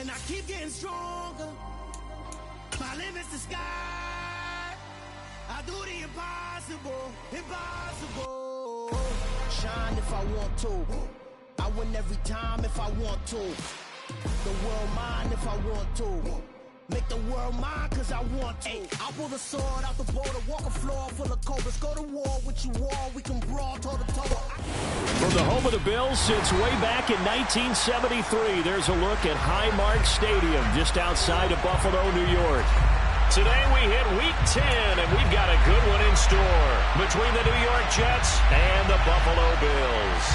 And I keep getting stronger. My limit's the sky. I do the impossible, impossible. Shine if I want to. I win every time if I want to. The world mine if I want to. Make the world mine cause I want to. I'll pull the sword out the border, walk a floor full of cobras. Go to war with you all, we can brawl toe to toe. From the home of the Bills since way back in 1973, there's a look at Highmark Stadium just outside of Buffalo, New York. Today we hit Week 10, and we've got a good one in store between the New York Jets and the Buffalo Bills.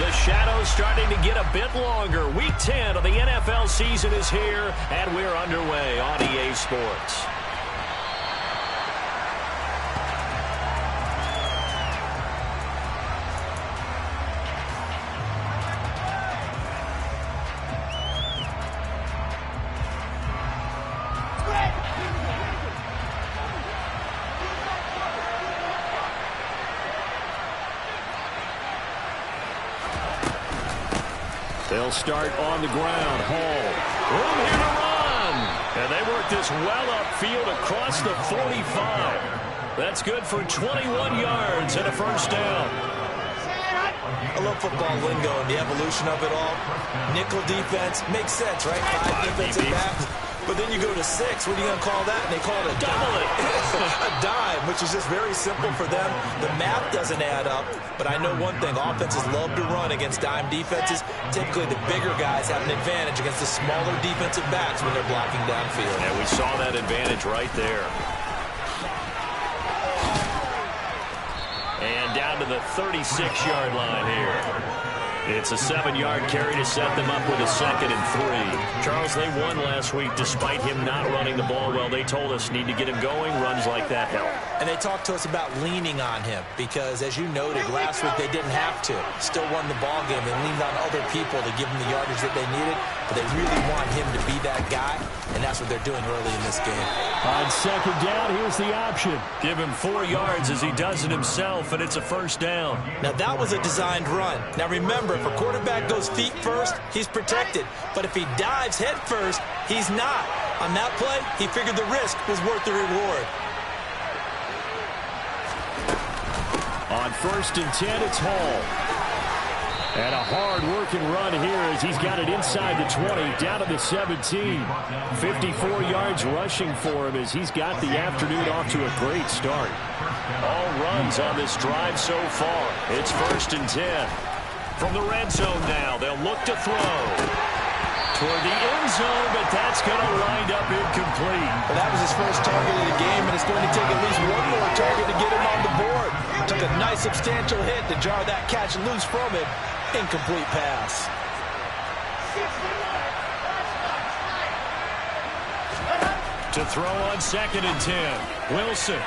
The shadow's starting to get a bit longer. Week 10 of the NFL season is here, and we're underway on EA Sports. They'll start on the ground. Hall. Room here to run. And they work this well upfield across the 45. That's good for 21 yards and a first down. I love football lingo and the evolution of it all. Nickel defense makes sense, right? 5 defensive backs. But then you go to 6. What are you going to call that? And they call it a double. A dime, which is just very simple for them. The math doesn't add up. But I know one thing. Offenses love to run against dime defenses. Typically, the bigger guys have an advantage against the smaller defensive backs when they're blocking downfield. And we saw that advantage right there. And down to the 36-yard line here. It's a 7-yard carry to set them up with a 2nd and 3. Charles, they won last week despite him not running the ball well. They told us need to get him going. Runs like that help. And they talked to us about leaning on him because, as you noted, last week they didn't have to. Still won the ball game. They leaned on other people to give them the yardage that they needed. But they really want him to be that guy, and that's what they're doing early in this game. On 2nd down, here's the option. Give him 4 yards as he does it himself, and it's a first down. Now, that was a designed run. Now, remember, if a quarterback goes feet first, he's protected. But if he dives head first, he's not. On that play, he figured the risk was worth the reward. On 1st and 10, it's Hall. And a hard-working run here as he's got it inside the 20, down to the 17. 54 yards rushing for him as he's got the afternoon off to a great start. All runs on this drive so far. It's 1st and 10. From the red zone now, they'll look to throw. Toward the end zone, but that's going to wind up incomplete. Well, that was his first target of the game, and it's going to take at least one more target to get him on the board. Took a nice substantial hit to jar that catch loose from him. Incomplete pass. To throw on 2nd and 10. Wilson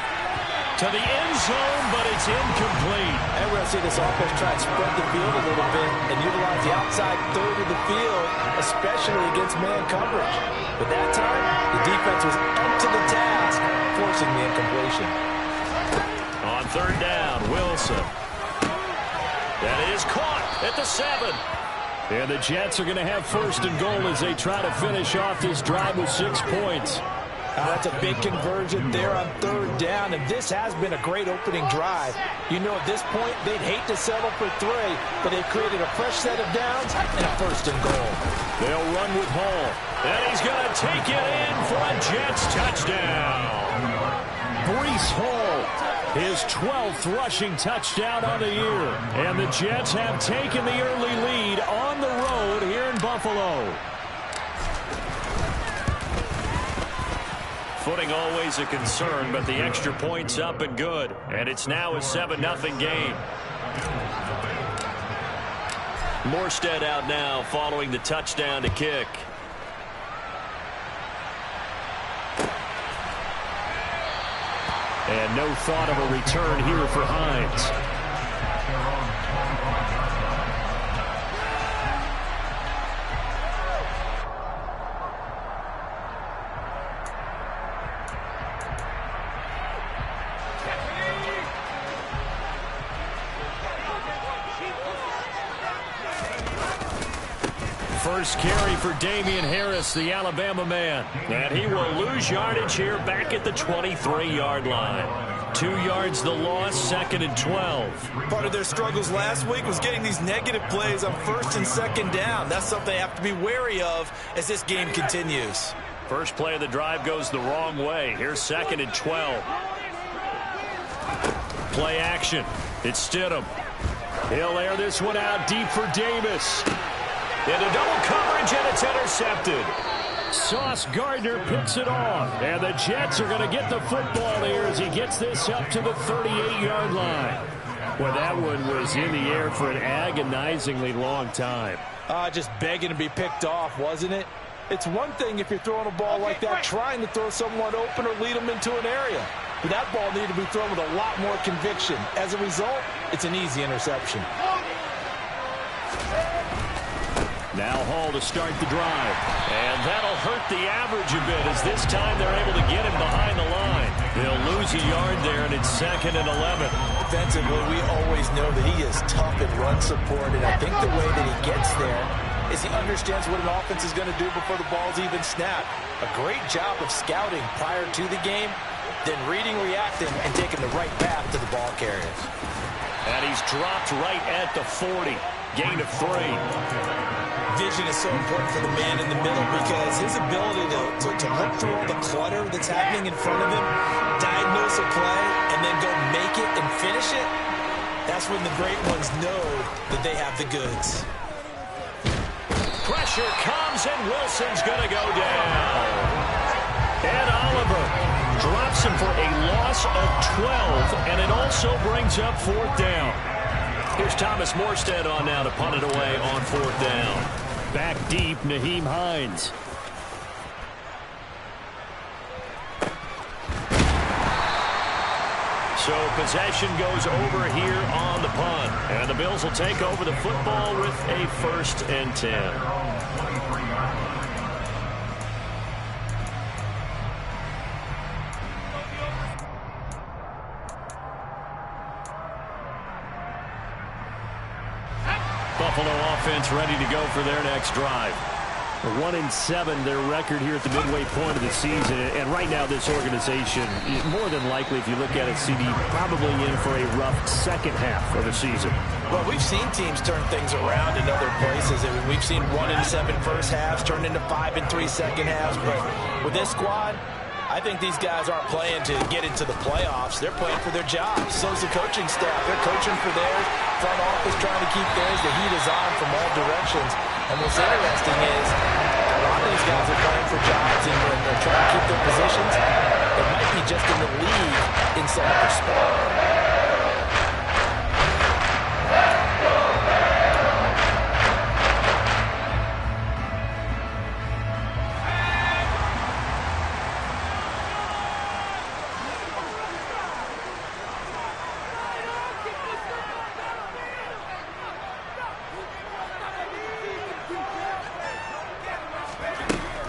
to the end zone, but it's incomplete. And we're going to see this offense try and spread the field a little bit and utilize the outside third of the field, especially against man coverage. But that time, the defense was up to the task, forcing the incompletion. On 3rd down, Wilson. That is caught at the 7. And the Jets are going to have 1st and goal as they try to finish off this drive with 6 points. That's a big conversion there on 3rd down, and this has been a great opening drive. You know, at this point, they'd hate to settle for 3, but they've created a fresh set of downs and a 1st and goal. They'll run with Hall, and he's going to take it in for a Jets touchdown. Breece Hall, his 12th rushing touchdown on the year, and the Jets have taken the early lead on the road here in Buffalo. Footing always a concern, but the extra point's up and good. And it's now a 7-0 game. Morstead out now following the touchdown to kick. And no thought of a return here for Hines. First carry for Damian Harris, the Alabama man. And he will lose yardage here back at the 23-yard line. 2 yards the loss, 2nd and 12. Part of their struggles last week was getting these negative plays on 1st and 2nd down. That's something they have to be wary of as this game continues. First play of the drive goes the wrong way. Here's 2nd and 12. Play action. It's Stidham. He'll air this one out deep for Davis. Into double coverage, and it's intercepted. Sauce Gardner picks it off. And the Jets are going to get the football here as he gets this up to the 38-yard line. Well, that one was in the air for an agonizingly long time. Just begging to be picked off, wasn't it? It's one thing if you're throwing a ball like that, trying to throw someone open or lead them into an area. But that ball needed to be thrown with a lot more conviction. As a result, it's an easy interception. Now Hall to start the drive. And that'll hurt the average a bit as this time they're able to get him behind the line. They'll lose a yard there, and it's 2nd and 11. Defensively, we always know that he is tough in run support, and I think the way that he gets there is he understands what an offense is going to do before the ball's even snapped. A great job of scouting prior to the game, then reading, reacting, and taking the right path to the ball carriers. And he's dropped right at the 40. Gain of 3. Vision is so important for the man in the middle because his ability to look through all the clutter that's happening in front of him, diagnose a play, and then go make it and finish it, that's when the great ones know that they have the goods. Pressure comes, and Wilson's going to go down. Ed Oliver drops him for a loss of 12, and it also brings up 4th down. Here's Thomas Morstead on now to punt it away on 4th down. Back deep, Nyheim Hines. So possession goes over here on the punt. And the Bills will take over the football with a 1st and 10. Buffalo offense ready to go for their next drive. 1-7 their record here at the midway point of the season. And right now this organization, more than likely, if you look at it, CD, probably in for a rough second half of the season. Well, we've seen teams turn things around in other places. I mean, we've seen 1-7 first halves turn into 5-3 second halves. But with this squad, I think these guys aren't playing to get into the playoffs. They're playing for their jobs. So is the coaching staff. They're coaching for theirs. Front office trying to keep theirs. The heat is on from all directions. And what's interesting is a lot of these guys are playing for jobs and they're trying to keep their positions. They might be just in the league in some other sport.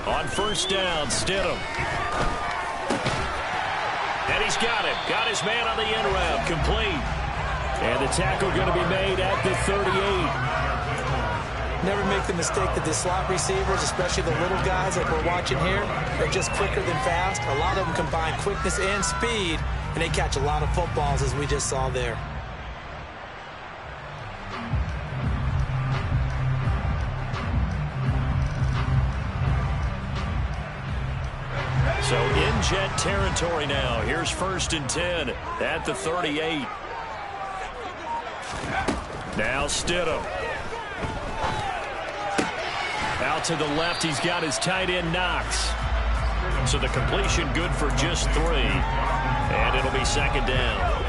On 1st down, Stidham. And he's got him. Got his man on the end route. Complete. And the tackle going to be made at the 38. Never make the mistake that the slot receivers, especially the little guys like we're watching here, are just quicker than fast. A lot of them combine quickness and speed, and they catch a lot of footballs, as we just saw there. So in Jet territory now. Here's 1st and 10 at the 38. Now Stidham. Out to the left, he's got his tight end Knox. So the completion good for just 3. And it'll be 2nd down.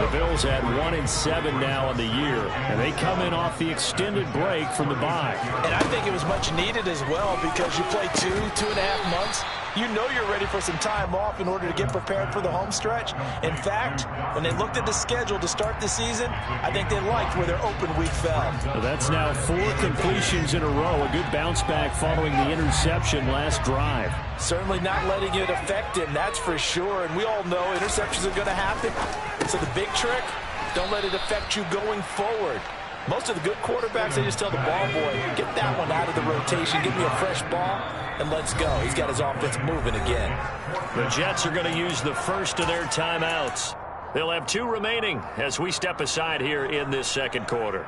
The Bills had 1-7 now on the year, and they come in off the extended break from the bye. And I think it was much needed as well because you play 2.5 months. You know you're ready for some time off in order to get prepared for the home stretch. In fact, when they looked at the schedule to start the season, I think they liked where their open week fell. Well, that's now 4 completions in a row. A good bounce back following the interception last drive. Certainly not letting it affect him, that's for sure. And we all know interceptions are going to happen. So the big trick, don't let it affect you going forward. Most of the good quarterbacks, they just tell the ball boy, get that one out of the rotation, give me a fresh ball, and let's go. He's got his offense moving again. The Jets are going to use the first of their timeouts. They'll have 2 remaining as we step aside here in this second quarter.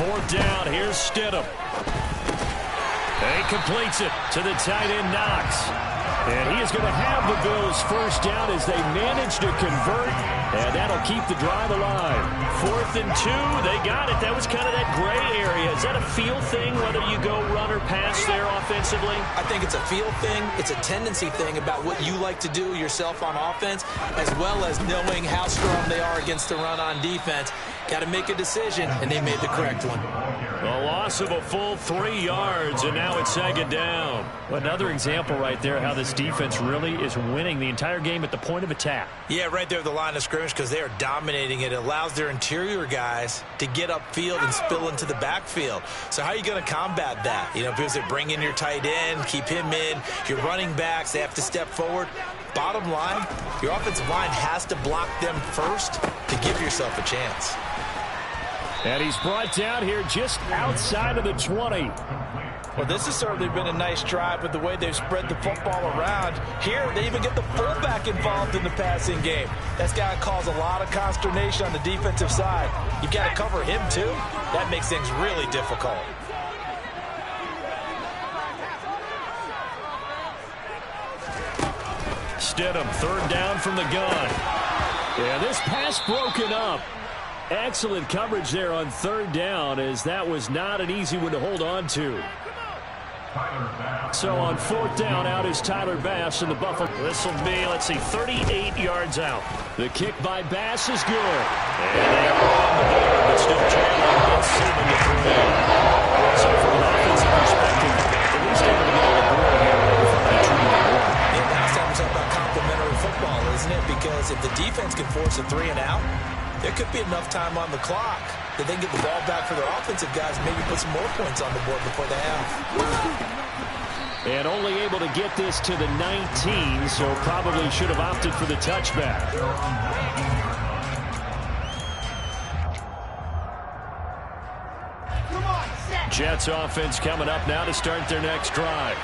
Fourth down, here's Stidham. He completes it to the tight end, Knox. And he is going to have the Bills first down as they manage to convert, and that'll keep the drive alive. 4th and 2, they got it. That was kind of that gray area. Is that a feel thing, whether you go run or pass there offensively? I think it's a feel thing. It's a tendency thing about what you like to do yourself on offense, as well as knowing how strong they are against the run on defense. Got to make a decision, and they made the correct one. A loss of a full 3 yards, and now it's second down. Another example right there how this defense really is winning the entire game at the point of attack. Yeah, right there at the line of scrimmage, because they are dominating it. It allows their interior guys to get upfield and spill into the backfield. So how are you going to combat that? You know, because they bring in your tight end, keep him in. Your running backs, they have to step forward. Bottom line, your offensive line has to block them first to give yourself a chance. And he's brought down here just outside of the 20. Well, this has certainly been a nice drive with the way they've spread the football around. Here, they even get the fullback involved in the passing game. That's got to cause a lot of consternation on the defensive side. You've got to cover him, too. That makes things really difficult. Stidham, 3rd down from the gun. Yeah, this pass broken up. Excellent coverage there on 3rd down, as that was not an easy one to hold on to. So on 4th down, out is Tyler Bass in the Buffalo. This will be, 38 yards out. The kick by Bass is good. And they are on the board, but still trailing 7-3. So from an offensive perspective, at least able to get on the board here from that 2-1. Yeah, now it's time to talk about complementary football, isn't it? Because if the defense can force a 3 and out, there could be enough time on the clock that they can get the ball back for their offensive guys and maybe put some more points on the board before the half. And only able to get this to the 19, so probably should have opted for the touchback. Jets offense coming up now to start their next drive.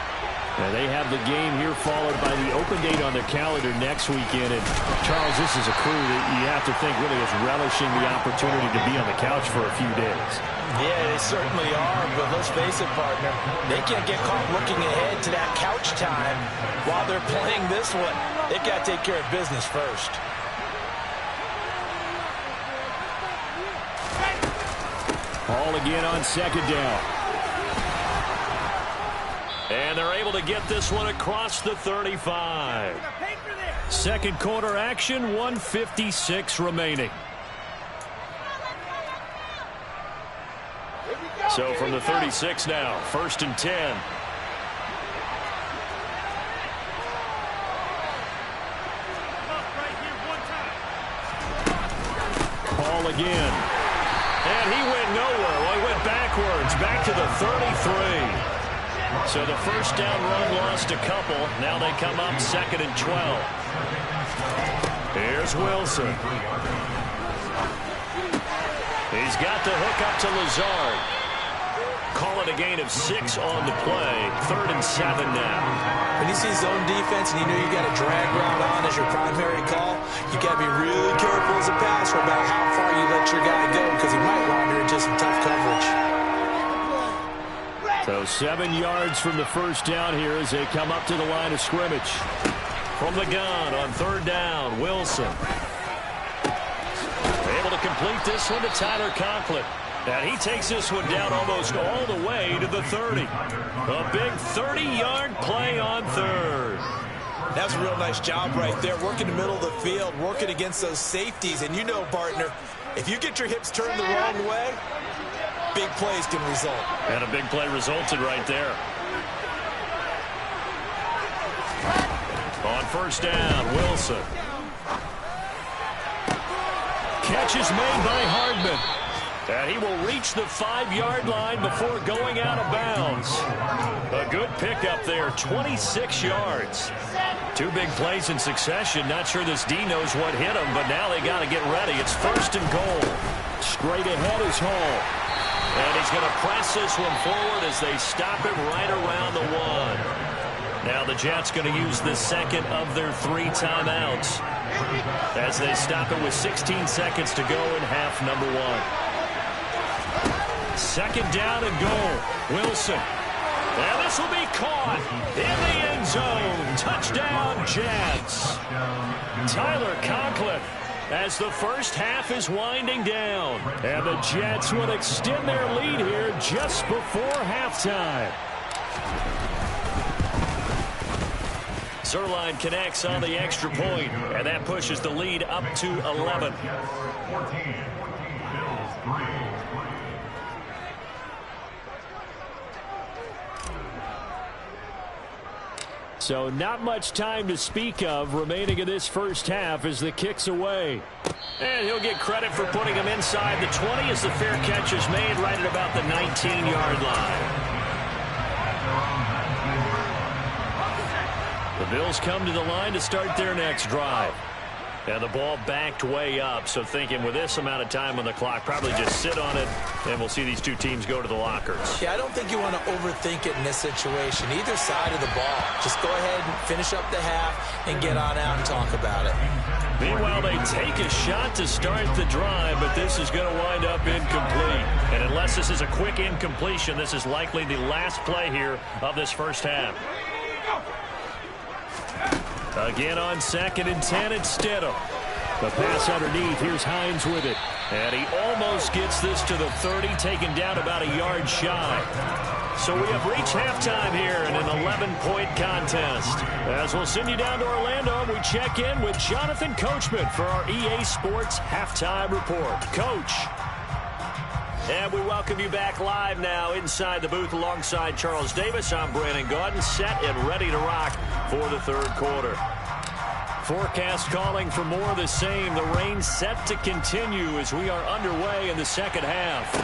And they have the game here followed by the open date on their calendar next weekend. And, Charles, this is a crew that you have to think really is relishing the opportunity to be on the couch for a few days. Yeah, they certainly are, but let's face it, partner. They can't get caught looking ahead to that couch time while they're playing this one. They've got to take care of business first. Ball again on 2nd down. And they're able to get this one across the 35. Second quarter action, 1:56 remaining. So from the 36 now, 1st and 10. Ball again. And he went nowhere. Well, he went backwards, back to the 33. So the first down run lost a couple. Now they come up 2nd and 12. Here's Wilson. He's got the hook up to Lazard. Call it a gain of 6 on the play. 3rd and 7 now. When you see zone defense and you know you got a drag route on as your primary call, you got to be really careful as a passer about how far you let your guy go because he might wander into some tough coverage. So 7 yards from the first down here as they come up to the line of scrimmage. From the gun on 3rd down, Wilson. Able to complete this one to Tyler Conklin. And he takes this one down almost all the way to the 30. A big 30-yard play on 3rd. That's a real nice job right there, working the middle of the field, working against those safeties. And you know, partner, if you get your hips turned the wrong way, big plays can result. And a big play resulted right there. On 1st down, Wilson. catch is made by Hardman. And he will reach the 5-yard line before going out of bounds. A good pickup there, 26 yards. 2 big plays in succession. Not sure this D knows what hit him, but now they got to get ready. It's 1st and goal. Straight ahead is Hall. And he's going to press this one forward as they stop him right around the 1. Now the Jets going to use the 2nd of their 3 timeouts as they stop it with 16 seconds to go in half number 1. 2nd down and goal. Wilson. And this will be caught in the end zone. Touchdown, Jets. Tyler Conklin as the first half is winding down. And the Jets will extend their lead here just before halftime. Zuerlein connects on the extra point, and that pushes the lead up to 11. So not much time to speak of remaining in this first half as the kick's away. And he'll get credit for putting him inside the 20 as the fair catch is made right at about the 19-yard line. The Bills come to the line to start their next drive. And the ball backed way up, so thinking with this amount of time on the clock, probably just sit on it, and we'll see these 2 teams go to the lockers. Yeah, I don't think you want to overthink it in this situation. Either side of the ball. Just go ahead and finish up the half and get on out and talk about it. Meanwhile, they take a shot to start the drive, but this is going to wind up incomplete. And unless this is a quick incompletion, this is likely the last play here of this first half. Again on 2nd and 10, it's Stidham. The pass underneath. Here's Hines with it. And he almost gets this to the 30, taken down about a yard shy. So we have reached halftime here in an 11-point contest. As we'll send you down to Orlando, we check in with Jonathan Coachman for our EA Sports Halftime Report. Coach. And we welcome you back live now inside the booth alongside Charles Davis. I'm Brandon Gaudin, set and ready to rock for the 3rd quarter. Forecast calling for more of the same. The rain set to continue as we are underway in the 2nd half.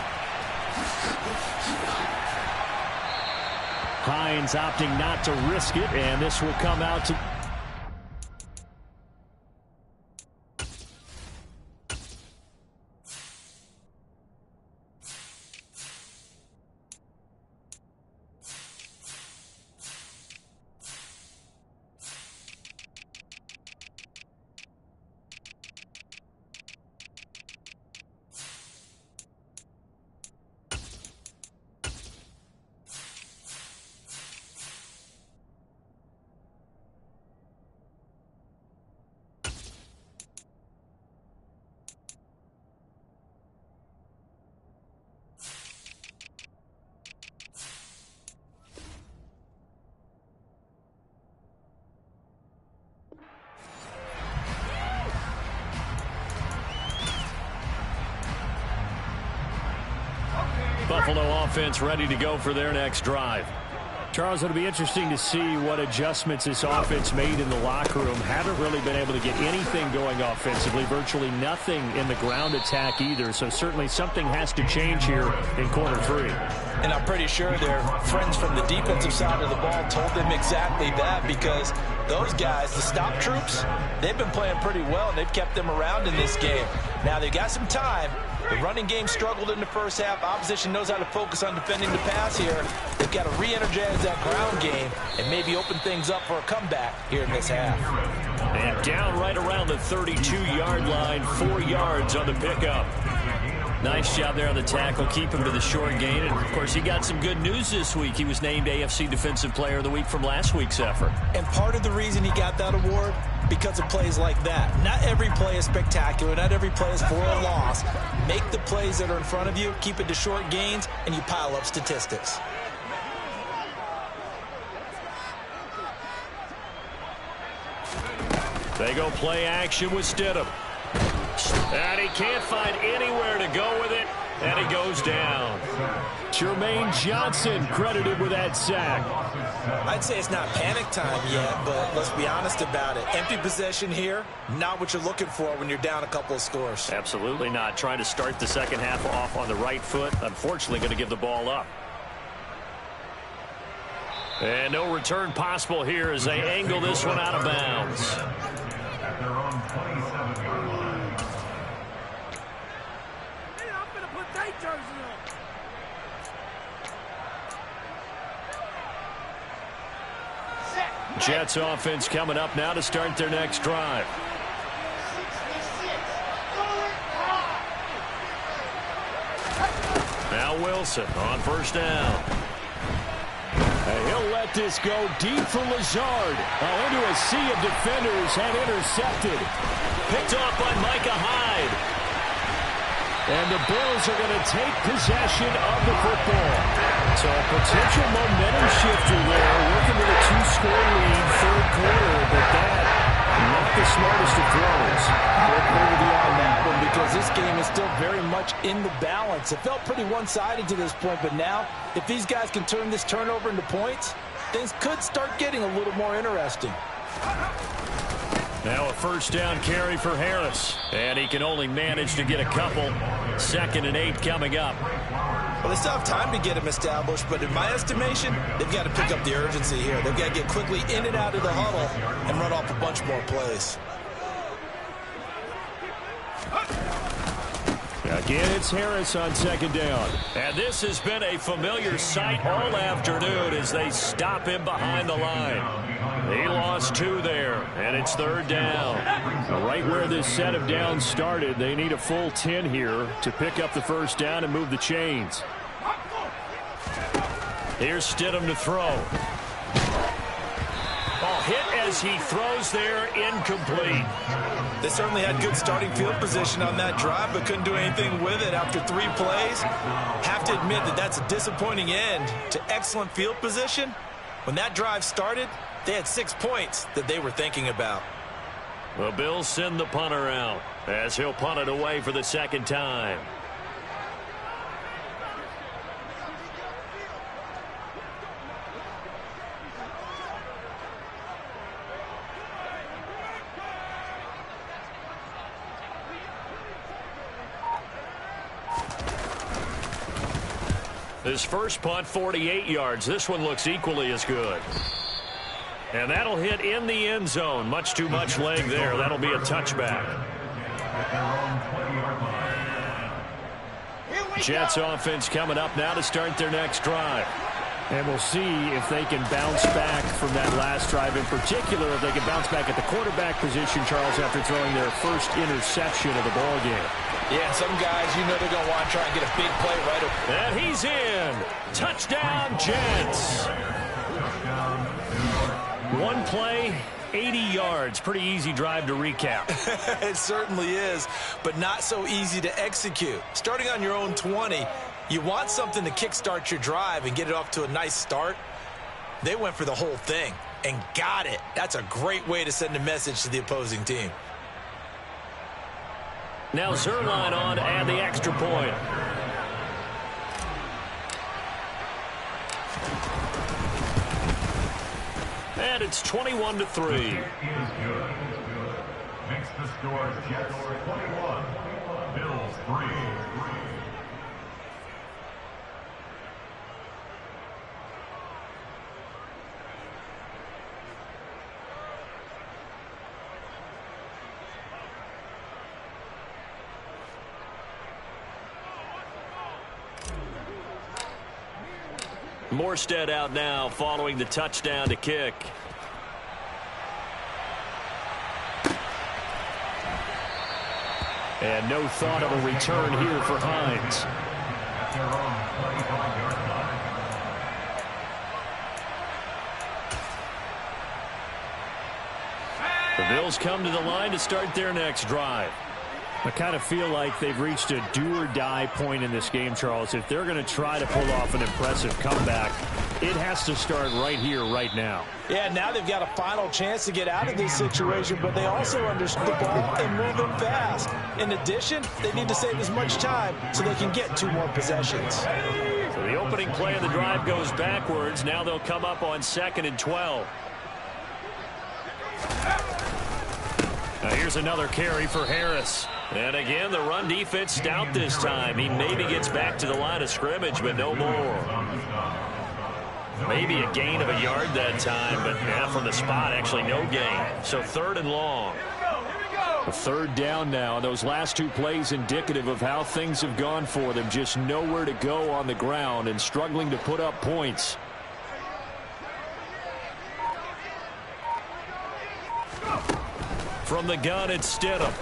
Hines opting not to risk it, and this will come out to... Buffalo offense ready to go for their next drive. Charles, it'll be interesting to see what adjustments this offense made in the locker room. Haven't really been able to get anything going offensively, virtually nothing in the ground attack either. So certainly something has to change here in quarter 3. And I'm pretty sure their friends from the defensive side of the ball told them exactly that, because those guys, the stop troops, they've been playing pretty well, and they've kept them around in this game. Now they've got some time. The running game struggled in the first half. Opposition knows how to focus on defending the pass here. They've got to re-energize that ground game and maybe open things up for a comeback here in this half. And down right around the 32-yard line, 4 yards on the pickup. Nice job there on the tackle. Keep him to the short gain. And, of course, he got some good news this week. He was named AFC Defensive Player of the Week from last week's effort. And part of the reason he got that award, because of plays like that. Not every play is spectacular. Not every play is for a loss. Make the plays that are in front of you, keep it to short gains, and you pile up statistics. They go play action with Stidham. And he can't find anywhere to go with it. and he goes down. Jermaine Johnson credited with that sack. I'd say it's not panic time yet, but let's be honest about it. Empty possession here, not what you're looking for when you're down a couple of scores. Absolutely not. Trying to start the second half off on the right foot. Unfortunately, going to give the ball up. And no return possible here as they angle this one out of bounds. At their own 27-yard line. I'm going to put that jersey on. Jets offense coming up now to start their next drive. Now Wilson on first down. And he'll let this go deep for Lazard. Into a sea of defenders and intercepted. Picked off by Micah Hyde. And the Bills are going to take possession of the football. So a potential momentum shifter there, working with a 2-score lead, third quarter, but that, not the smartest of throws. We'll agree with you on that one because this game is still very much in the balance. It felt pretty one-sided to this point, but now, if these guys can turn this turnover into points, things could start getting a little more interesting. Now a first down carry for Harris. And he can only manage to get a couple. 2nd and 8 coming up. Well, they still have time to get him established, but in my estimation, they've got to pick up the urgency here. They've got to get quickly in and out of the huddle and run off a bunch more plays. Again, it's Harris on 2nd down. And this has been a familiar sight all afternoon as they stop him behind the line. He lost 2 there, and it's 3rd down. Right where this set of downs started, they need a full 10 here to pick up the first down and move the chains. Here's Stidham to throw. Ball hit as he throws there, incomplete. They certainly had good starting field position on that drive, but couldn't do anything with it after 3 plays. Have to admit that that's a disappointing end to excellent field position. When that drive started, they had 6 points that they were thinking about. The Bills send the punter out as he'll punt it away for the 2nd time. His first punt, 48 yards. This one looks equally as good. And that'll hit in the end zone. Much too much leg there. That'll be a touchback. Jets offense coming up now to start their next drive. And we'll see if they can bounce back from that last drive. In particular, if they can bounce back at the quarterback position, Charles, after throwing their first interception of the ball game. Yeah, some guys, you know they're going to want to try and get a big play right away. And he's in. Touchdown, Jets. One play, 80 yards. Pretty easy drive to recap. It certainly is, but not so easy to execute. Starting on your own 20, you want something to kickstart your drive and get it off to a nice start. They went for the whole thing and got it. That's a great way to send a message to the opposing team. Now Zuerlein on to add the extra point. And it's 21-3. Makes the score Jets 21, Bills 3. Morstead out now following the touchdown to kick. And no thought of a return here for Hines. The Bills come to the line to start their next drive. I kind of feel like they've reached a do-or-die point in this game, Charles. If they're going to try to pull off an impressive comeback, it has to start right here, right now. Yeah, now they've got a final chance to get out of this situation, but they also understand the ball and move it fast. In addition, they need to save as much time so they can get 2 more possessions. So the opening play of the drive goes backwards. Now they'll come up on 2nd and 12. Now here's another carry for Harris. And again, the run defense stout this time. He maybe gets back to the line of scrimmage, but no more. Maybe a gain of a yard that time, but from the spot, actually no gain. So 3rd and long. A 3rd down now. Those last 2 plays indicative of how things have gone for them. Just nowhere to go on the ground and struggling to put up points. From the gun, it's Stidham.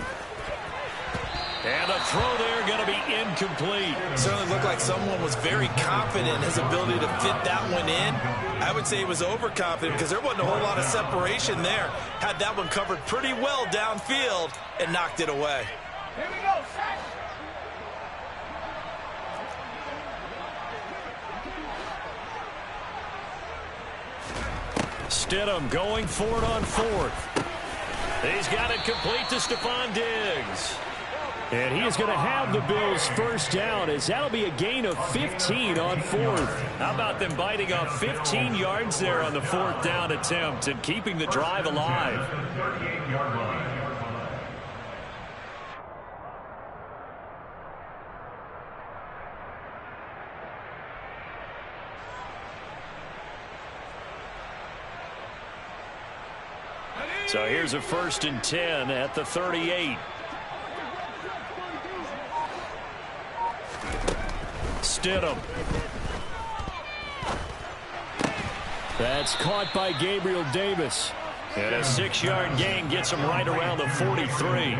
And the throw there going to be incomplete. Certainly looked like someone was very confident in his ability to fit that one in. I would say he was overconfident because there wasn't a whole lot of separation there. Had that one covered pretty well downfield and knocked it away. Here we go, Stidham going for it on 4th. He's got it complete to Stephon Diggs. And he is going to have the Bills' 1st down, as that'll be a gain of 15 on 4th. How about them biting off 15 yards there on the 4th down attempt and keeping the drive alive? 38-yard line. So here's a 1st and 10 at the 38. Stidham. That's caught by Gabriel Davis. And a 6-yard gain gets him right around the 43.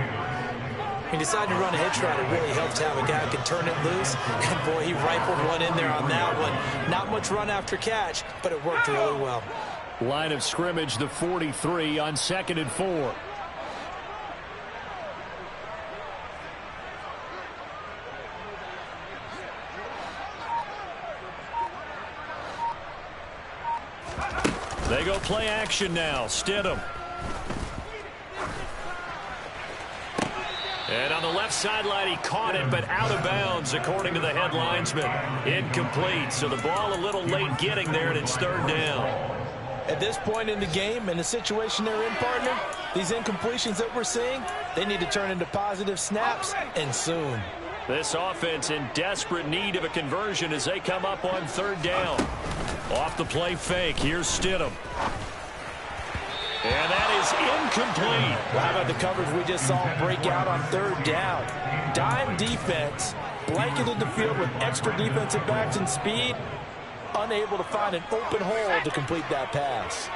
He decided to run a hitch route. It really helps to have a guy who can turn it loose. And, boy, he rifled one in there on that one. Not much run after catch, but it worked really well. Line of scrimmage, the 43 on 2nd and 4. They go play action now. Stidham. And on the left sideline, he caught it, but out of bounds, according to the head linesman. Incomplete, so the ball a little late getting there, and it's 3rd down. At this point in the game, in the situation they're in, partner, these incompletions that we're seeing, they need to turn into positive snaps, and soon. This offense in desperate need of a conversion as they come up on 3rd down. Off the play fake, here's Stidham. And that is incomplete. Well, how about the coverage we just saw break out on 3rd down? Dime defense, blanketed the field with extra defensive backs and speed, unable to find an open hole to complete that pass.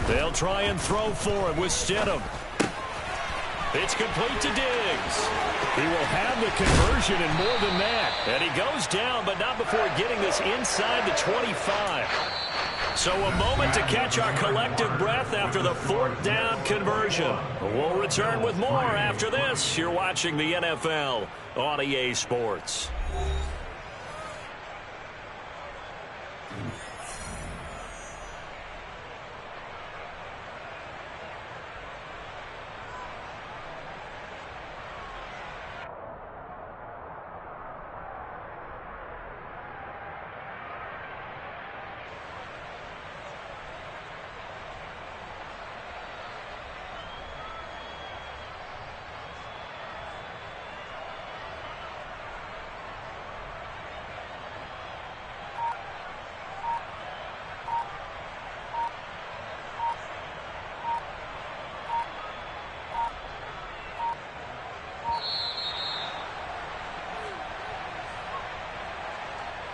They'll try and throw for it with Stidham. It's complete to Diggs. He will have the conversion and more than that. And he goes down, but not before getting this inside the 25. So a moment to catch our collective breath after the 4th down conversion. We'll return with more after this. You're watching the NFL on EA Sports.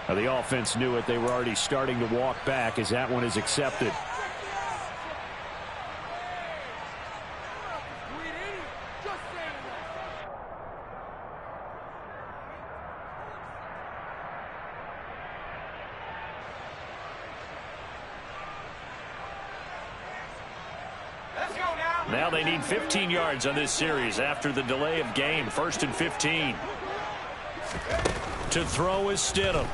Now the offense knew it. They were already starting to walk back as that one is accepted. Now they need 15 yards on this series after the delay of game. 1st and 15. To throw is Stidham.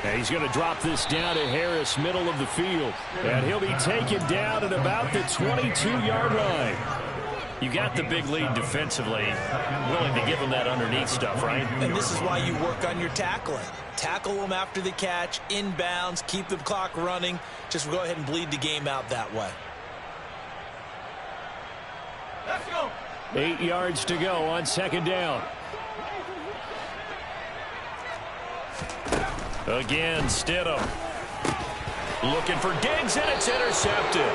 And he's going to drop this down to Harris, middle of the field. And he'll be taken down at about the 22-yard line. You got the big lead defensively. Willing to give him that underneath stuff, right? And this is why you work on your tackling. Tackle them after the catch, inbounds, keep the clock running. Just go ahead and bleed the game out that way. Let's go. 8 yards to go on 2nd down. Again, Stidham. Looking for Diggs, and it's intercepted.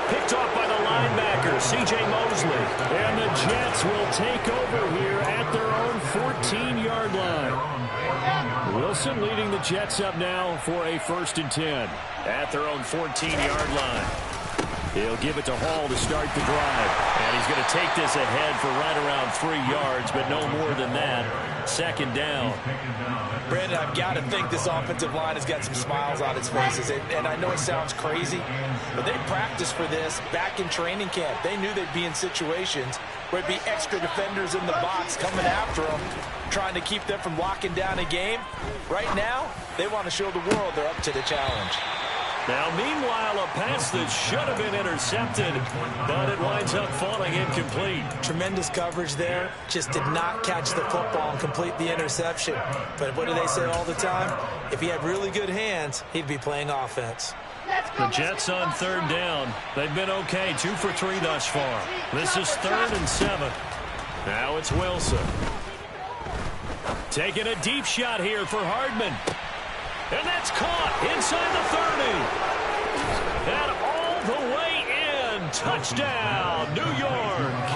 Picked off by the linebacker, C.J. Mosley. And the Jets will take over here at their own 14-yard line. Wilson leading the Jets up now for a 1st and 10. At their own 14-yard line. He'll give it to Hall to start the drive. And he's going to take this ahead for right around 3 yards, but no more than that. 2nd down. Brandon, I've got to think this offensive line has got some smiles on its faces. And I know it sounds crazy, but they practiced for this back in training camp. They knew they'd be in situations where there'd be extra defenders in the box coming after them, trying to keep them from locking down a game. Right now, they want to show the world they're up to the challenge. Now, meanwhile, a pass that should have been intercepted, but it winds up falling incomplete. Tremendous coverage there. Just did not catch the football and complete the interception. But what do they say all the time? If he had really good hands, he'd be playing offense. The Jets on 3rd down. They've been okay, 2 for 3 thus far. This is 3rd and 7. Now it's Wilson. Taking a deep shot here for Hardman. And that's caught inside the 30. And all the way in. Touchdown, New York.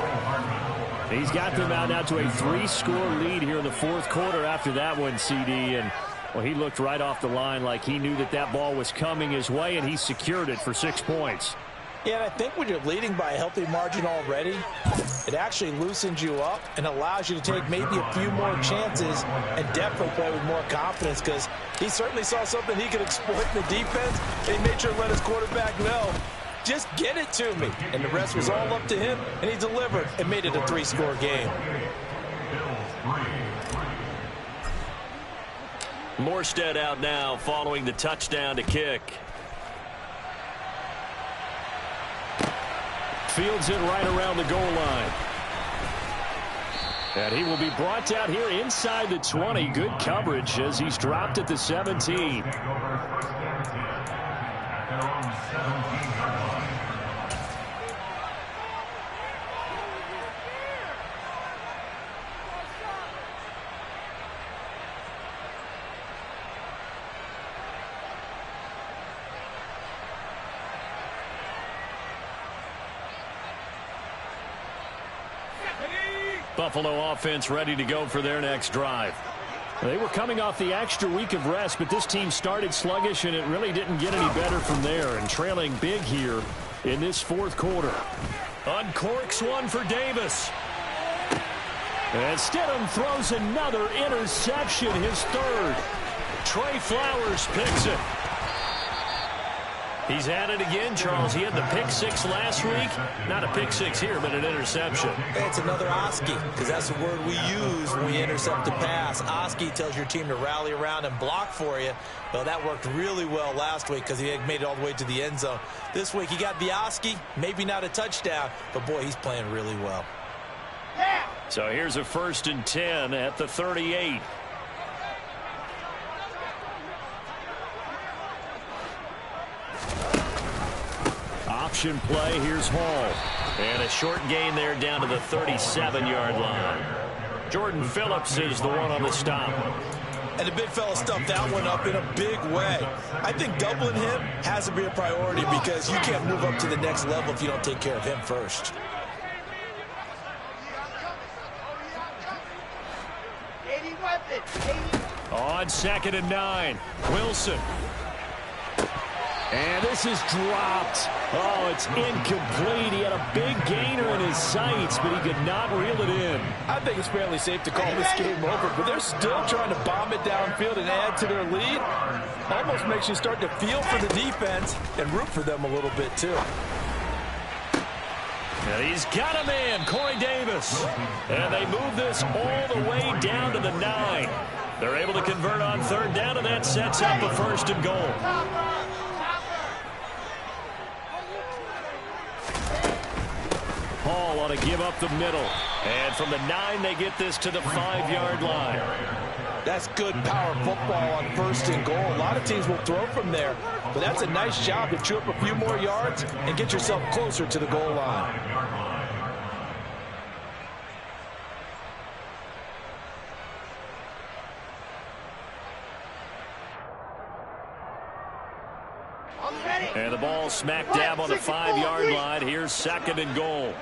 He's got them out now to a 3-score lead here in the 4th quarter after that one, CD. And, well, he looked right off the line like he knew that that ball was coming his way, and he secured it for 6 points. Yeah, and I think when you're leading by a healthy margin already, it actually loosens you up and allows you to take maybe a few more chances and definitely play with more confidence, because he certainly saw something he could exploit in the defense, and he made sure to let his quarterback know, just get it to me. And the rest was all up to him, and he delivered and made it a 3-score game. Morstead out now following the touchdown to kick. Fields it right around the goal line. And he will be brought down here inside the 20. Good coverage as he's dropped at the 17. Buffalo offense ready to go for their next drive. They were coming off the extra week of rest, but this team started sluggish, and it really didn't get any better from there, and trailing big here in this 4th quarter. Uncorks one for Davis. And Stidham throws another interception, his 3rd. Trey Flowers picks it. He's at it again, Charles. He had the pick 6 last week. Not a pick 6 here, but an interception. It's another Oski, because that's the word we use when we intercept a pass. Oski tells your team to rally around and block for you. Well, that worked really well last week because he had made it all the way to the end zone. This week he got the Oski, maybe not a touchdown, but boy, he's playing really well. So here's a 1st and 10 at the 38. Option play, here's Hall. And a short gain there down to the 37-yard line. Jordan Phillips is the one on the stop. And the big fella stuffed that one up in a big way. I think doubling him has to be a priority because you can't move up to the next level if you don't take care of him first. On 2nd and 9, Wilson. And this is dropped. Oh, it's incomplete. He had a big gainer in his sights, but he could not reel it in. I think it's fairly safe to call this game over, but they're still trying to bomb it downfield and add to their lead. Almost makes you start to feel for the defense and root for them a little bit, too. And he's got a man, Corey Davis. And they move this all the way down to the 9. They're able to convert on third down, and that sets up a 1st and goal. Hall ought to give up the middle. And from the 9, they get this to the 5-yard line. That's good power football on 1st and goal. A lot of teams will throw from there, but that's a nice job to chew up a few more yards and get yourself closer to the goal line. And the ball smack dab on the 5-yard line. Here's 2nd and goal.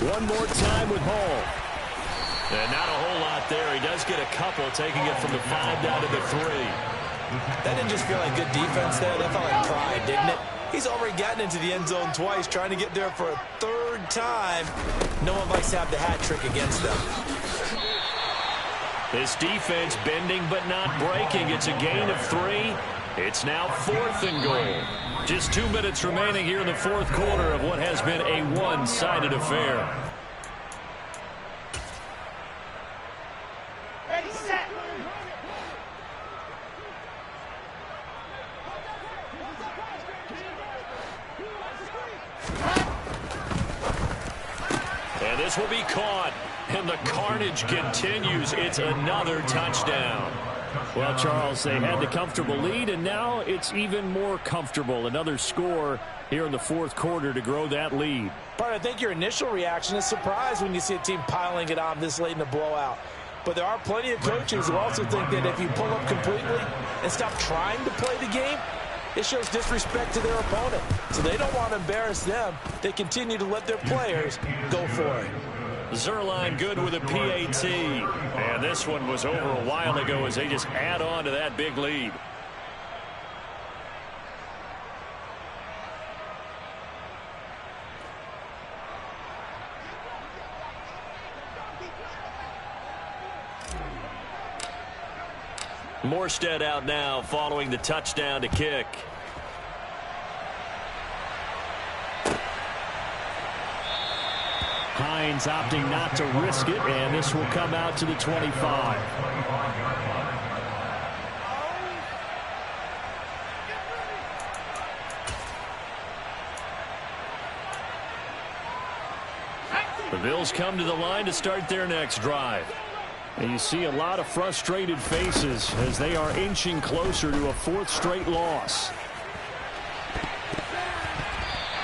One more time with Hall. And not a whole lot there. He does get a couple, taking it from the 5 down to the 3. That didn't just feel like good defense there. That felt like pride, didn't it? He's already gotten into the end zone twice, trying to get there for a 3rd time. No one likes to have the hat trick against them. This defense bending but not breaking. It's a gain of 3. It's now 4th and goal. Just 2 minutes remaining here in the 4th quarter of what has been a one-sided affair. Ready, set. And this will be caught. And the carnage continues. It's another touchdown. Well, Charles, they had the comfortable lead, and now it's even more comfortable. Another score here in the 4th quarter to grow that lead. But I think your initial reaction is surprise when you see a team piling it on this late in the blowout. But there are plenty of coaches who also think that if you pull up completely and stop trying to play the game, it shows disrespect to their opponent. So they don't want to embarrass them. They continue to let their players go for it. Zuerlein good with a PAT. And this one was over a while ago as they just add on to that big lead. Morstead out now following the touchdown to kick. Hines opting not to risk it, and this will come out to the 25. The Bills come to the line to start their next drive. And you see a lot of frustrated faces as they are inching closer to a 4th straight loss.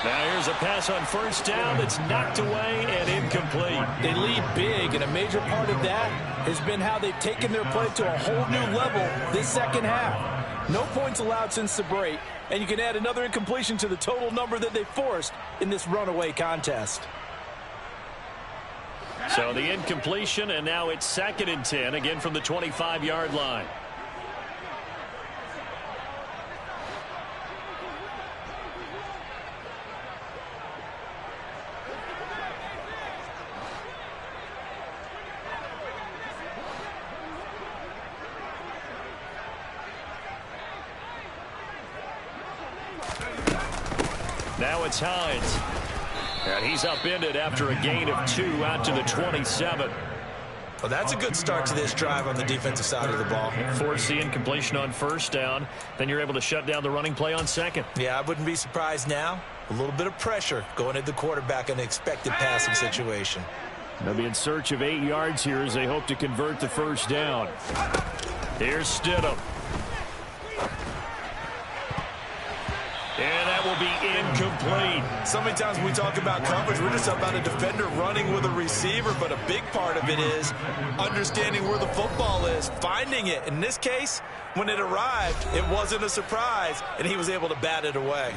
Now here's a pass on 1st down that's knocked away and incomplete. They lead big, and a major part of that has been how they've taken their play to a whole new level this 2nd half. No points allowed since the break, and you can add another incompletion to the total number that they forced in this runaway contest. So the incompletion, and now it's 2nd and 10, again from the 25-yard line. Now it's Hines. And he's upended after a gain of 2 out to the 27. Well, that's a good start to this drive on the defensive side of the ball. Force the incompletion on 1st down. Then you're able to shut down the running play on 2nd. Yeah, I wouldn't be surprised now. A little bit of pressure going at the quarterback in an expected passing situation. They'll be in search of 8 yards here as they hope to convert the 1st down. Here's Stidham. And that will be incomplete. So many times when we talk about coverage, we're just about a defender running with a receiver, but a big part of it is understanding where the football is, finding it. In this case, when it arrived, it wasn't a surprise, and he was able to bat it away.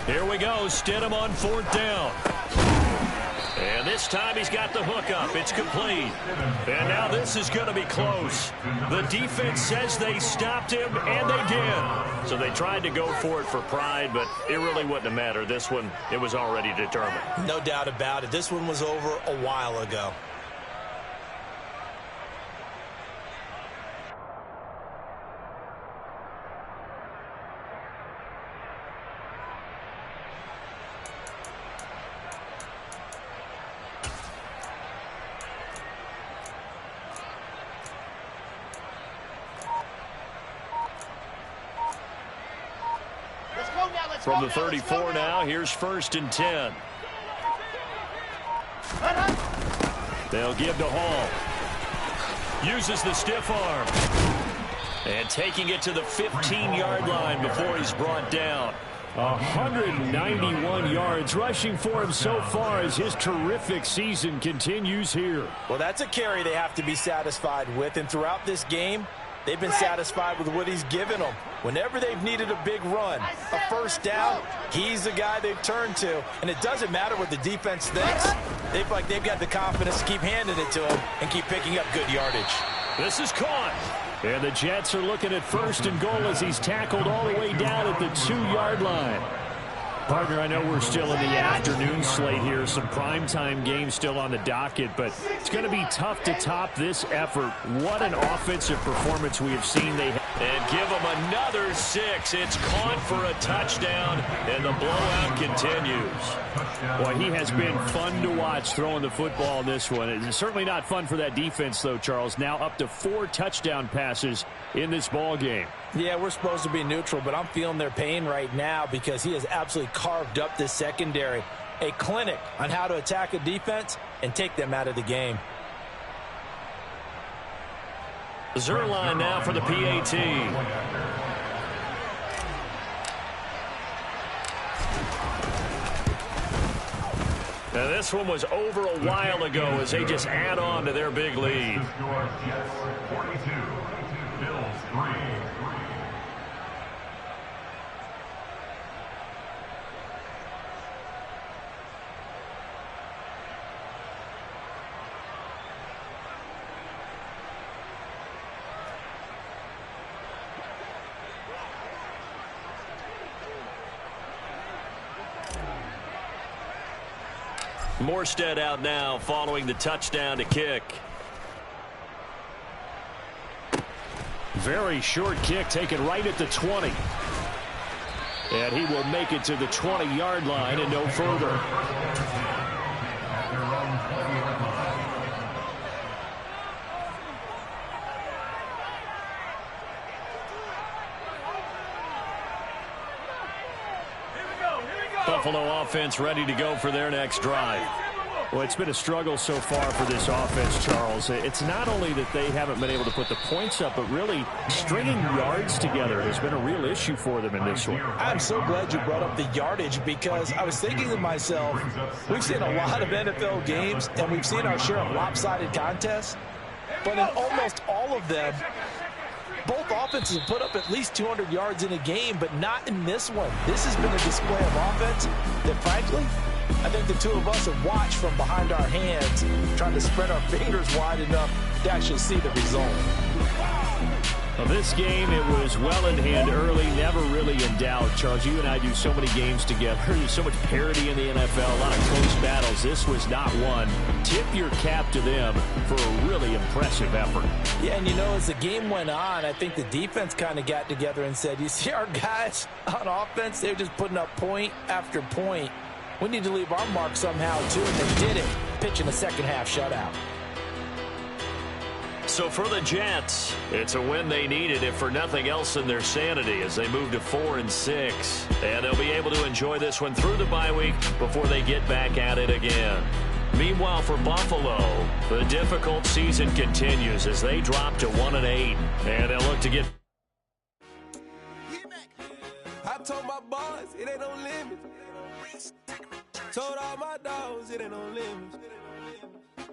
Here we go, Stidham on 4th down. And this time he's got the hook up. It's complete. And now this is going to be close. The defense says they stopped him, and they did. So they tried to go for it for pride, but it really wouldn't have mattered. This one, it was already determined. No doubt about it. This one was over a while ago. From the 34 now, here's 1st and 10. They'll give to Hall. Uses the stiff arm. And taking it to the 15-yard line before he's brought down. 191 yards rushing for him so far as his terrific season continues here. Well, that's a carry they have to be satisfied with. And throughout this game, they've been satisfied with what he's given them. Whenever they've needed a big run, a first down, he's the guy they've turned to. And it doesn't matter what the defense thinks. They've got the confidence to keep handing it to him and keep picking up good yardage. This is caught. And the Jets are looking at 1st and goal as he's tackled all the way down at the 2-yard line. Partner, I know we're still in the afternoon slate here. Some primetime games still on the docket, but it's going to be tough to top this effort. What an offensive performance we have seen. And give them another 6. It's caught for a touchdown, and the blowout continues. Boy, he has been fun to watch throwing the football in this one. It's certainly not fun for that defense, though, Charles. Now up to 4 touchdown passes in this ball game. Yeah, we're supposed to be neutral, but I'm feeling their pain right now because he has absolutely carved up this secondary. A clinic on how to attack a defense and take them out of the game. Zuerlein now for the PAT. Now this one was over a while ago as they just add on to their big lead. 42, Bills 3. Morstead out now following the touchdown to kick. Very short kick taken right at the 20. And he will make it to the 20-yard line and no further. Buffalo offense ready to go for their next drive. Well, it's been a struggle so far for this offense, Charles. It's not only that they haven't been able to put the points up, but really stringing yards together has been a real issue for them in this one. I'm so glad you brought up the yardage because I was thinking to myself, we've seen a lot of NFL games and we've seen our share of lopsided contests, but in almost all of them, both offenses have put up at least 200 yards in a game, but not in this one. This has been a display of offense that, frankly, I think the two of us have watched from behind our hands, trying to spread our fingers wide enough to actually see the result. Well, this game, it was well in hand early, never really in doubt. Charles, you and I do so many games together. There's so much parity in the NFL, a lot of close battles. This was not one. Tip your cap to them for a really impressive effort. Yeah, and you know, as the game went on, I think the defense kind of got together and said, you see our guys on offense, they're just putting up point after point. We need to leave our mark somehow, too, and they did it, pitching a second-half shutout. So for the Jets, it's a win they needed, if for nothing else than their sanity, as they move to 4-6. And they'll be able to enjoy this one through the bye week before they get back at it again. Meanwhile, for Buffalo, the difficult season continues as they drop to 1-8. And they'll look to get... I told my boys, it ain't no limits. Told all my dogs, it ain't no limits.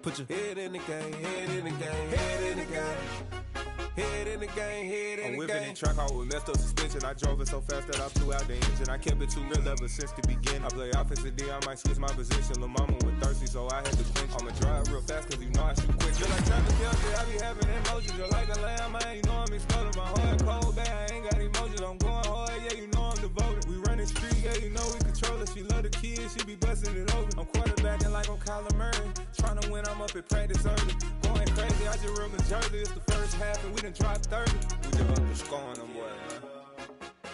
Put your head in the game, head in the game, head in the game. Head in the game, head in the game. I'm whipping the track out with messed up suspension. I drove it so fast that I flew out the engine. I kept it too real ever since the beginning. I play offensive D, I might switch my position. Lil' mama was thirsty, so I had to quench. I'ma drive real fast, cause you know I shoot quick. Just like Travis Kelce, I be having emotions. Just like a lamb, man, you know I'm exploding. My heart cold, bad, I ain't got emotions. I'm going hard, yeah, you know I'm devoted. We running street, yeah, you know we control it. She love the kids, she be busting it over. I'm quarterbacking like I'm Kyler Murray. Trying to win, I'm up at practice early. Going crazy, I just real Jersey. It's the first half and we done dropped 30. We just up to scoring them, boy, man.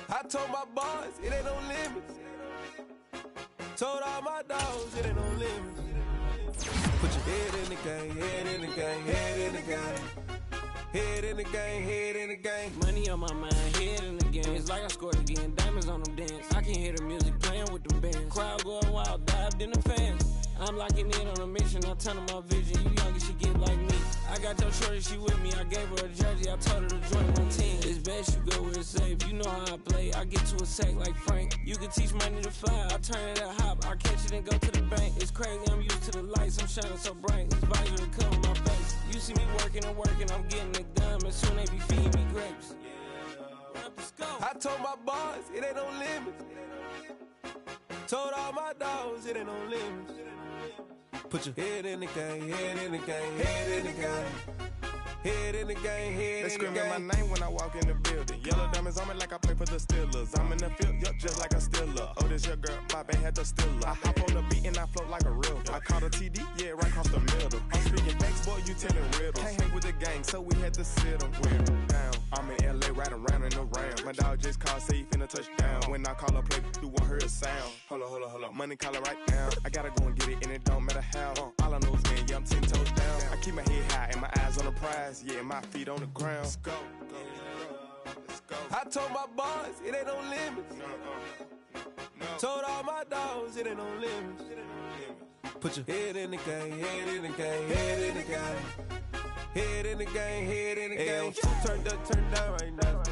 I told my boys, it ain't no limits. Told all my dogs, it ain't no limits. Put your head in the game, head in the game, head in the game. Head in the game, head in the game. Money on my mind, head in the game. It's like I scored again, diamonds on them dance. I can hear the music playing with them bands. Crowd going wild, dived in the fans. I'm locking in on a mission, I turn on my vision. You younger, she get like me. I got your shorty, she with me. I gave her a jersey, I told her to join my team. It's best you go where it's safe. You know how I play, I get to a sack like Frank. You can teach money to fly, I turn it at hop. I catch it and go to the bank. It's crazy, I'm used to the lights, I'm shining so bright. This visor to cover my face. You see me working and working, I'm getting it done. And soon they be feeding me grapes. I told my boys, it ain't no limits. Told all my dogs, it ain't no limits. Put your head in the game, head in the game, head in the game. Head in the game, head in the game. They screaming my name when I walk in the building. Yellow diamonds on me like I play for the Steelers. I'm in the field, yup, just like a Steeler. Oh, this your girl, my band had the Steeler. I hop on the beat and I float like a river. I caught a TD, yeah, right across the middle. I'm speaking facts, boy, you telling riddles. Can't hang with the gang, so we had to sit them down. I'm in LA, riding around and around. My dog just called, say he finna touch down. When I call a play, you won't hear a sound. Hold up, money calling right now. I gotta go and get it, and it don't matter how. All I know is, man, yeah, I'm 10 toes down. I keep my head high and my eyes on the prize. Yeah, my feet on the ground. Let's go. I told my boys, it ain't no limits. Told all my dogs, it ain't no limits. Put your head in the game, head in the game, head in the game. Head in the game, head in the game. Two turned up, turned down right now.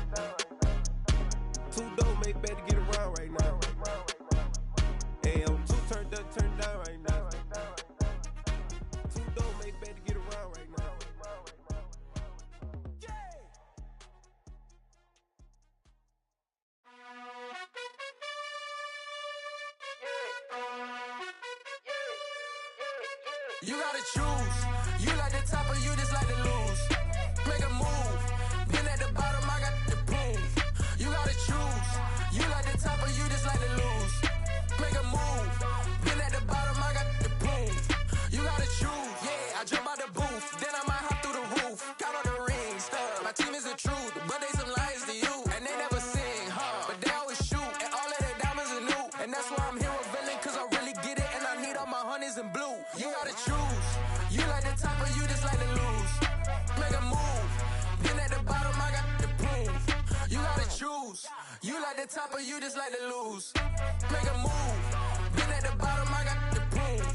Two dope make better get around right now. Hey, two turned up, turned down right now. Two dope make better get around right now. You gotta choose. You like the top or you just like to lose. Make a move. Been at the bottom, I got the prove. You gotta choose. You like the top or you just like to lose. Make a move. Been at the bottom, I got the prove. You gotta choose. Yeah, I jump out the booth. Then I might hop through the roof. Count on the rings. My team is the truth, but they some liars to you. And they never sing, but they always shoot. And all of their diamonds are new. And that's why I'm here villain, cause I really get it. And I need all my honeys in blue. You gotta choose. You like the top or you just like to lose. Make a move. Been at the bottom, I got the proof. You gotta choose. You like the top or you just like to lose. Make a move. Been at the bottom, I got the proof.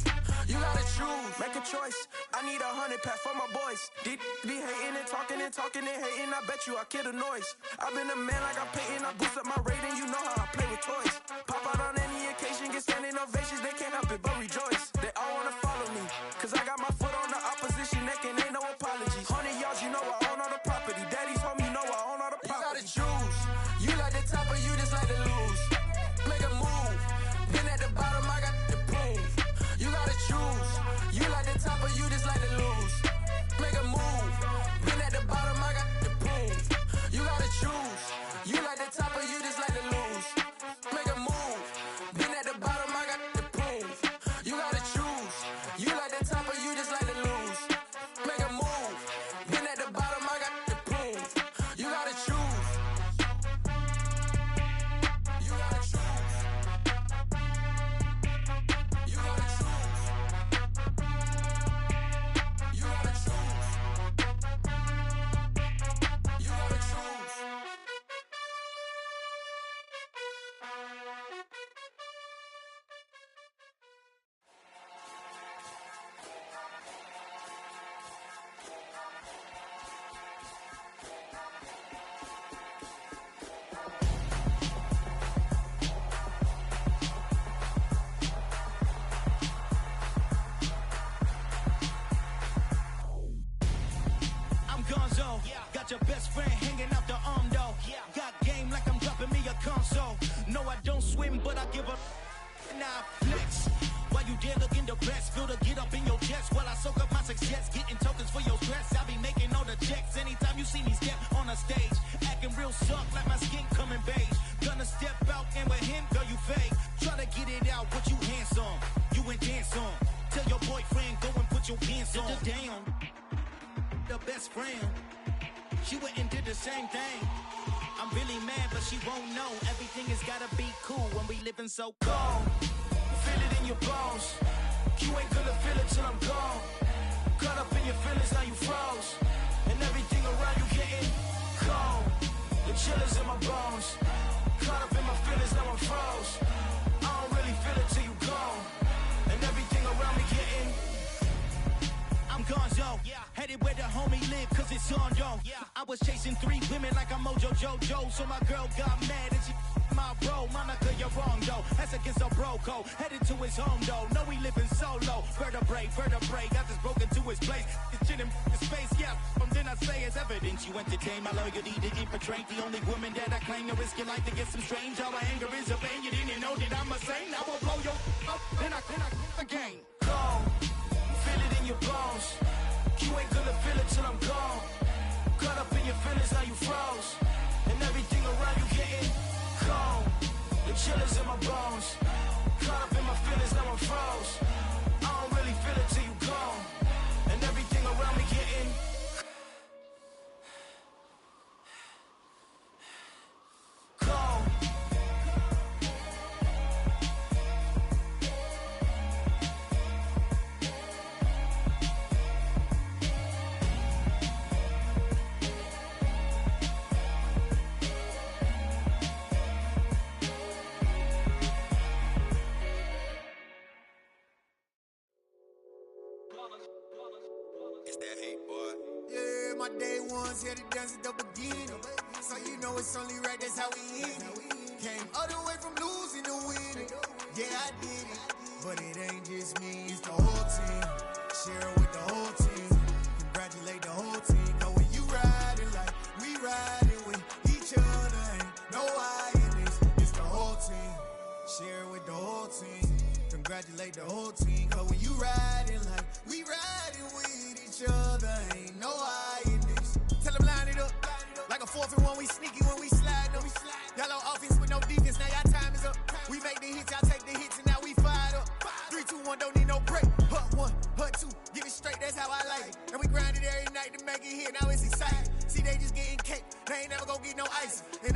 You gotta choose. Make a choice. I need 100 pack for my boys. Be hating and talking and talking and hating. I bet you I kill the noise. I've been a man like I'm Peyton. I boost up my rating. You know how I play with toys. Pop out on any occasion, get standing ovations. They can't help it but rejoice. They all wanna follow me, cause I got my foot on the opposition neck and ain't no apologies. 100 yards, you know I own all the property. Daddy's home, you know I own all the property. You gotta choose. You like the top or you just like to lose. Make a move. Been at the bottom, I got the proof. You gotta choose. You like the top or you just like to lose. Make a move. Been at the bottom, I got the proof. You gotta choose. You like the top or you just like to lose. Make a move. Been at the bottom, I got the proof. You gotta choose. You like the top or you console. Got your best friend hanging out the arm though. Got game like I'm dropping me a console. No, I don't swim, but I give up. Nah, flex. While you there looking the best, feel the get up in your chest while I soak up my success. Getting tokens for your stress. I be making all the checks anytime you see me step on a stage. Acting real soft like my skin coming beige. Gonna step out and with him, girl, you fake. Try to get it out, what you handsome. You ain't dance on. Tell your boyfriend, go and put your pants on. Down. The best friend. She went and did the same thing. I'm really mad, but she won't know. Everything has gotta be cool when we living so cold. Feel it in your bones. You ain't gonna feel it till I'm gone. Caught up in your feelings, now you froze. And everything around you getting cold. The chill is in my bones. Caught up in my feelings, now I'm froze. I don't really feel it till you gone. And everything around me getting I'm gonzo, headed where the homie live, cause it's on, yo. I was chasing 3 women like I'm Mojo Jojo, so my girl got mad and she my bro. Monica, you're wrong, though. That's against a bro code. Headed to his home, though. No, we living solo. Vertebrae, got this broken to his place. It's chin in space, yeah. From then I say it's evidence you entertain my loyalty to infiltrate. The only woman that I claim to risk your life to get some strange. How my anger is a pain. You didn't know that I'm a saint. I will blow your up, then I again. Go. Feel it in your bones. You ain't gonna feel it till I'm gone. Caught up in your feelings, now you froze. And everything around you getting cold. The chill is in my bones. Caught up in my feelings, now I'm froze. I don't really feel it till you gone. And everything around me getting cold. My day ones here to dance at the beginning. So you know it's only right, that's how we hit it. Came all the way from losing to winning. Yeah, I did it. But it ain't just me, it's the whole team. Share it with the whole team. Congratulate the whole team. Cause when you riding like we riding with each other, ain't no I in this. It's the whole team. Share it with the whole team. Congratulate the whole team. Cause when you riding like we riding with each other, ain't no I in this. Tell them line it up. Like a 4th and 1, we sneaky when we slide them. Y'all on offense with no defense, now y'all time is up. We make the hits, y'all take the hits, and now we fired up. 3, 2, 1, don't need no break. Hut 1, hut 2, get it straight, that's how I like it. And we grind it every night to make it hit, now it's exciting. See, they just getting cake, they ain't never gonna get no ice. And